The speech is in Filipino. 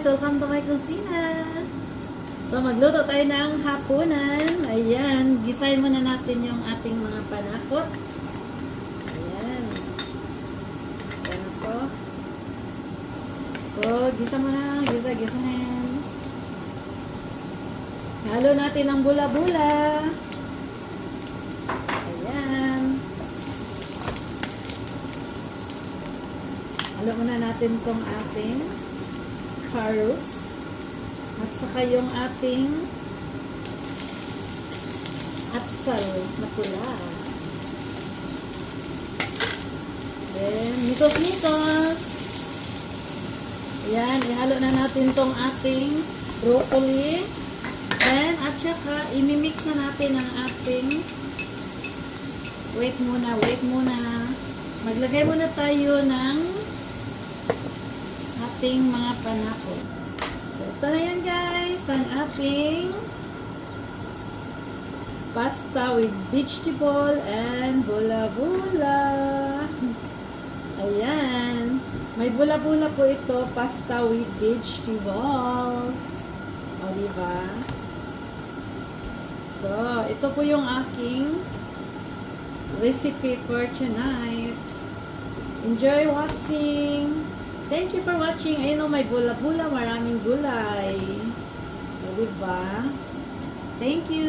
guys! Welcome to my kusina! So, magluto tayo ng hapunan. Ayan, gisahin muna natin yung ating mga panakot. Ayan. Ayan ako. So, gisa muna. Gisahin. Halo natin ang bula-bula. Ayan. Halo muna natin tong ating carrots. At saka yung ating atsal na pula. Then, mitos-mitos. Ayan, ihalo na natin tong ating broccoli. Then, at saka, imimix na natin ang ating wait muna. Maglagay muna tayo ng ating mga panakot. So, ito na yan guys, ang ating pasta with vegetable and bula-bula. Ayan. May bula-bula po ito, pasta with vegetables. O, diba? So, ito po yung aking recipe for tonight. Enjoy watching! Thank you for watching. Ayun o, may bula-bula, maraming gulay. O, diba? Thank you!